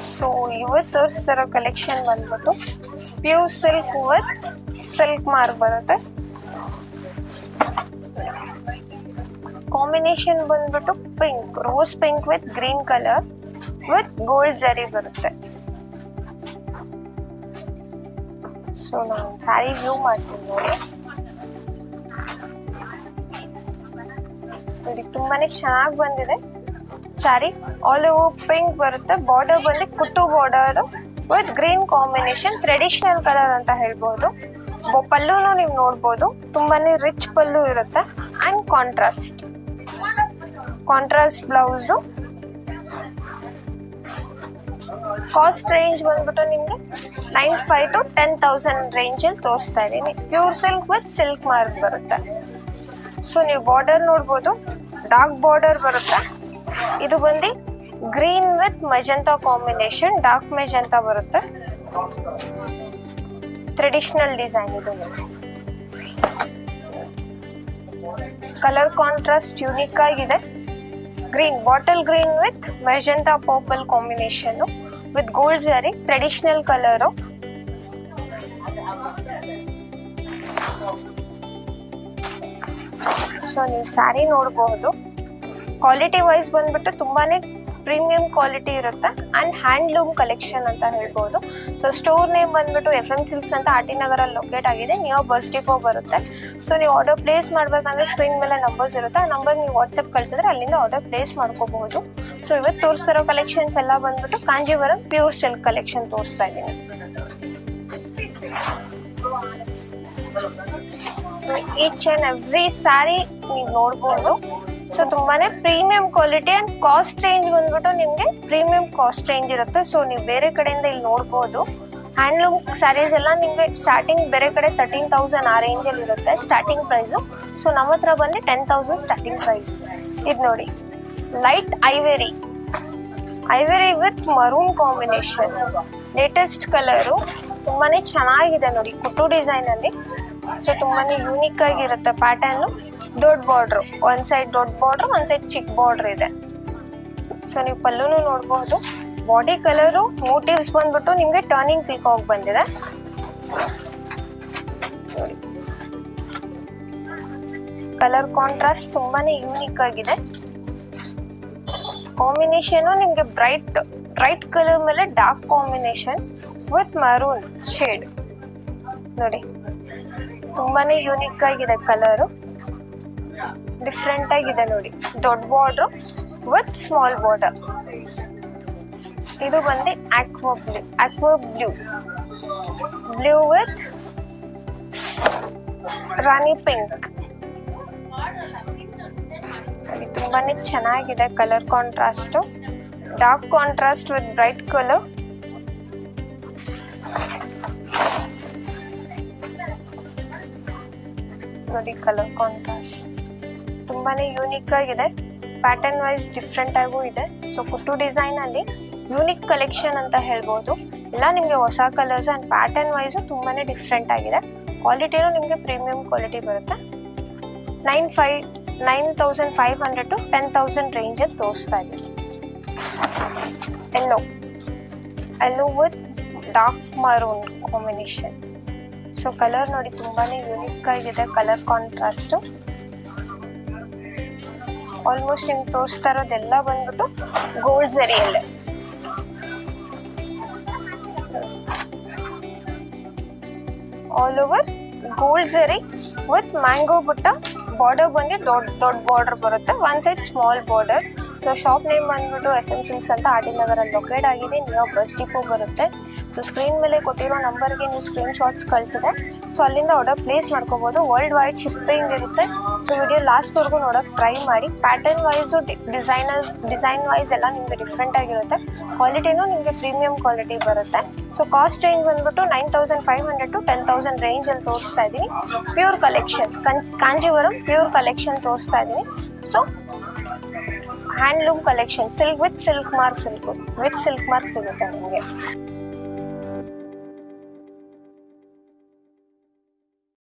So ಇವತ್ತು ತೋರಿಸ್ತಿರೋ collection ಬಂದ್ಬಿಟ್ಟು pure silk with silk mark ಬರುತ್ತೆ. ಕಾಂಬಿನೇಷನ್ ಬಂದ್ಬಿಟ್ಟು pink, rose pink with green colour with gold ಜರಿ ಬರುತ್ತೆ. ಸೊ ನಾನು ಸ್ಯಾರಿ ವ್ಯೂ ಮಾಡ್ತೀನಿ ನೋಡಿ. ತುಂಬಾನೇ ಚೆನ್ನಾಗಿ ಬಂದಿದೆ ಸ್ಯಾರಿ. ಆಲ್ ಓವರ್ ಪಿಂಕ್ ಬರುತ್ತೆ. ಬಾರ್ಡರ್ ಬಂದು ಕುಟ್ಟು border with green combination, traditional colour ಅಂತ ಹೇಳ್ಬೋದು. ಪಲ್ಲುನು ನೀವು ನೋಡ್ಬೋದು, ತುಂಬಾನೇ ರಿಚ್ ಪಲ್ಲು ಇರುತ್ತೆ and contrast blouse. Cost range ಬಂದ್ಬಿಟ್ಟು ನಿಮ್ಗೆ 9,500 to 10,000 ರೇಂಜ್ ಅಲ್ಲಿ ತೋರಿಸ್ತಾ ಇದೀನಿ. Pure silk with silk mark ಬರುತ್ತೆ. ಸೊ ನೀವು ಬಾರ್ಡರ್ ನೋಡ್ಬೋದು, ಡಾರ್ಕ್ ಬಾರ್ಡರ್ ಬರುತ್ತೆ. ಇದು ಬಂದು green with magenta combination, dark magenta ಬರುತ್ತೆ. ಟ್ರೆಡಿಷನಲ್ ಡಿಸೈನ್ ಇದು. ಕಲರ್ ಕಾಂಟ್ರಾಸ್ಟ್ ಯೂನಿಕ್ ಆಗಿದೆ. Green, bottle green with magenta purple combination with gold ಜರಿ, ಟ್ರೆಡಿಷನಲ್ ಕಲರು. ಸೊ ನೀವು ಸ್ಯಾರಿ ನೋಡಬಹುದು. ಕ್ವಾಲಿಟಿ ವೈಸ್ ಬಂದ್ಬಿಟ್ಟು ತುಂಬಾನೇ ಪ್ರೀಮಿಯಂ ಕ್ವಾಲಿಟಿ ಇರುತ್ತೆ ಅಂಡ್ ಹ್ಯಾಂಡ್ಲೂಮ್ ಕಲೆಕ್ಷನ್ ಅಂತ ಹೇಳ್ಬೋದು. ಸೊ ಸ್ಟೋರ್ ನೇಮ್ ಬಂದ್ಬಿಟ್ಟು FM ಸಿಲ್ಕ್ಸ್ ಅಂತ RT ನಗರಲ್ಲಿ ಲೊಕೇಟ್ ಆಗಿದೆ. ನಿಯರ್ ಬಸ್ ಡಿಪೋ ಬರುತ್ತೆ. ಸೊ ನೀವು ಆರ್ಡರ್ ಪ್ಲೇಸ್ ಮಾಡ್ಬೇಕಂದ್ರೆ ಸ್ಕ್ರೀನ್ ಮೇಲೆ ನಂಬರ್ಸ್ ಇರುತ್ತೆ. ಆ ನಂಬರ್ ನೀವು ವಾಟ್ಸಪ್ ಕಳಿಸಿದ್ರೆ ಅಲ್ಲಿಂದ ಆರ್ಡರ್ ಪ್ಲೇಸ್ ಮಾಡ್ಕೋಬಹುದು. ಸೊ ಇವತ್ತು ತೋರಿಸ್ತಿರೋ ಕಲೆಕ್ಷನ್ಸ್ ಎಲ್ಲ ಬಂದ್ಬಿಟ್ಟು ಕಾಂಜೀವರಂ ಪ್ಯೂರ್ ಸಿಲ್ಕ್ ಕಲೆಕ್ಷನ್ ತೋರಿಸ್ತಾ ಇದ್ದೀನಿ. ಈಚ್ ಅಂಡ್ ಎವ್ರಿ ಸ್ಯಾರಿ ನೀವು ನೋಡ್ಬೋದು. ಸೊ ತುಂಬಾನೇ premium quality and cost range ಬಂದ್ಬಿಟ್ಟು ನಿಮ್ಗೆ ಪ್ರೀಮಿಯಂ ಕಾಸ್ಟ್ ರೇಂಜ್ ಇರುತ್ತೆ. ಸೊ ನೀವು ಬೇರೆ ಕಡೆಯಿಂದ ಇಲ್ಲಿ ನೋಡ್ಬೋದು. ಹ್ಯಾಂಡ್ಲೂಮ್ ಸ್ಯಾರೀಸ್ ಎಲ್ಲ ನಿಮ್ಗೆ ಸ್ಟಾರ್ಟಿಂಗ್ ಬೇರೆ ಕಡೆ 13,000 ಆ ರೇಂಜ್ ಅಲ್ಲಿ ಇರುತ್ತೆ ಸ್ಟಾರ್ಟಿಂಗ್ ಪ್ರೈಸು. ಸೊ ನಮ್ಮ ಹತ್ರ ಬಂದು 10,000 ಸ್ಟಾರ್ಟಿಂಗ್ ಪ್ರೈಸ್. ಇದು ನೋಡಿ, light ivory with maroon combination, latest colour. ತುಂಬಾನೇ ಚೆನ್ನಾಗಿದೆ ನೋಡಿ, ಕುಟ್ಟು ಡಿಸೈನ್ ಅಲ್ಲಿ. ಸೊ ತುಂಬಾನೇ ಯೂನಿಕ್ ಆಗಿರುತ್ತೆ ಪ್ಯಾಟರ್ನ್. ದೊಡ್ಡ ಬಾರ್ಡ್ರು, ಒಂದ್ ಸೈಡ್ ದೊಡ್ಡ ಬಾರ್ಡ್ರು, ಒಂದ್ ಸೈಡ್ ಚಿಕ್ಕ ಬಾರ್ಡ್ರ್ ಇದೆ. ಸೊ ನೀವು ಪಲ್ಲುನು ನೋಡಬಹುದು. ಬಾಡಿ ಕಲರು ಮೋಟಿವ್ಸ್ ಬಂದ್ಬಿಟ್ಟು ನಿಮ್ಗೆ ಟರ್ನಿಂಗ್ ಪೀಕಾಕ್ ಬಂದಿದೆ. ಕಲರ್ ಕಾಂಟ್ರಾಸ್ಟ್ ತುಂಬಾನೇ ಯೂನಿಕ್ ಆಗಿದೆ. ಕಾಂಬಿನೇಷನ್ ನಿಮ್ಗೆ ಬ್ರೈಟ್ ಕಲರ್ ಮೇಲೆ dark combination with maroon shade ನೋಡಿ. ತುಂಬಾನೇ ಯೂನಿಕ್ ಆಗಿದೆ ಕಲರು, ಡಿಫ್ರೆಂಟ್ ಆಗಿದೆ ನೋಡಿ. ದೊಡ್ಡ ಬಾರ್ಡರ್ ವಿತ್ ಸ್ಮಾಲ್ ಬಾರ್ಡರ್. ಇದು ಬಂದು aqua blue with Rani pink. ತುಂಬಾನೇ ಚೆನ್ನಾಗಿದೆ colour contrast. Dark contrast with bright colour. ನೋಡಿ ಕಲರ್ ಕಾಂಟ್ರಾಸ್ಟ್ ತುಂಬಾನೇ ಯೂನಿಕ್ ಆಗಿದೆ. ಪ್ಯಾಟರ್ನ್ ವೈಸ್ ಡಿಫ್ರೆಂಟ್ ಆಗೂ ಇದೆ. ಸೊ ಕುಟ್ಟು ಡಿಸೈನ್ ಅಲ್ಲಿ ಯೂನಿಕ್ ಕಲೆಕ್ಷನ್ ಅಂತ ಹೇಳ್ಬೋದು. ಎಲ್ಲ ನಿಮ್ಗೆ ಹೊಸ ಕಲರ್ಸ್ ಅಂಡ್ ಪ್ಯಾಟರ್ನ್ ವೈಸ್ ತುಂಬಾನೇ ಡಿಫ್ರೆಂಟ್ ಆಗಿದೆ. ಕ್ವಾಲಿಟಿನೂ ನಿಮ್ಗೆ ಪ್ರೀಮಿಯಂ ಕ್ವಾಲಿಟಿ ಬರುತ್ತೆ. 9,500 to 10,000 ರೇಂಜಸ್ ತೋರಿಸ್ತಾ ಇದೆ. ಎಲ್ಲೋ with dark maroon combination. So colour ನೋಡಿ ತುಂಬಾನೇ ಯೂನಿಕ್ ಆಗಿದೆ ಕಲರ್ ಕಾಂಟ್ರಾಸ್ಟ್. ಆಲ್ಮೋಸ್ಟ್ ನಿಮ್ಗೆ ತೋರಿಸ್ತಾ ಇರೋದೆಲ್ಲ ಬಂದ್ಬಿಟ್ಟು ಗೋಲ್ಡ್ ಜರಿಯಲ್ಲೇ. ಆಲ್ ಓವರ್ ಗೋಲ್ಡ್ ಜರಿ ವಿತ್ ಮ್ಯಾಂಗೋ ಬುಟ್ಟ. ಬಾರ್ಡರ್ ಬಂದು ದೊಡ್ಡ ಬಾರ್ಡರ್ ಬರುತ್ತೆ, one side small border. So shop name ಬಂದ್ಬಿಟ್ಟು FM ಸಿಲ್ಕ್ಸ್ ಅಂತ RT ನಗರಲ್ಲಿ ಲೊಕೇಟ್ ಆಗಿದೆ. ನಿಯರ್ ಬಸ್ ಡಿಪೋ ಬರುತ್ತೆ. ಸೊ ಸ್ಕ್ರೀನ್ ಮೇಲೆ ಕೊಟ್ಟಿರೋ ನಂಬರ್ಗೆ ನೀವು ಸ್ಕ್ರೀನ್ ಶಾಟ್ಸ್ ಕಳಿಸಿದೆ. ಸೊ ಅಲ್ಲಿಂದ ಆರ್ಡರ್ ಪ್ಲೇಸ್ ಮಾಡ್ಕೋಬಹುದು. ವರ್ಲ್ಡ್ ವೈಡ್ ಶಿಪ್ಪಿಂಗ್ ಇರುತ್ತೆ. ಸೊ ವಿಡಿಯೋ ಲಾಸ್ಟ್ವರೆಗೂ ನೋಡೋಕೆ ಟ್ರೈ ಮಾಡಿ. ಪ್ಯಾಟರ್ನ್ ವೈಸು ಡಿಸೈನ್ ವೈಸ್ ಎಲ್ಲ ನಿಮಗೆ ಡಿಫ್ರೆಂಟ್ ಆಗಿರುತ್ತೆ. ಕ್ವಾಲಿಟಿನೂ ನಿಮಗೆ ಪ್ರೀಮಿಯಂ ಕ್ವಾಲಿಟಿ ಬರುತ್ತೆ. ಸೊ ಕಾಸ್ಟ್ ರೇಂಜ್ ಬಂದ್ಬಿಟ್ಟು 9,500 to 10,000 ರೇಂಜ್ ಅಲ್ಲಿ ತೋರಿಸ್ತಾ ಇದ್ದೀನಿ. Pure collection, Kanjeevaram pure collection ತೋರಿಸ್ತಾ ಇದ್ದೀನಿ. So handloom collection, silk mark ಸಿಗುತ್ತೆ ನಿಮಗೆ.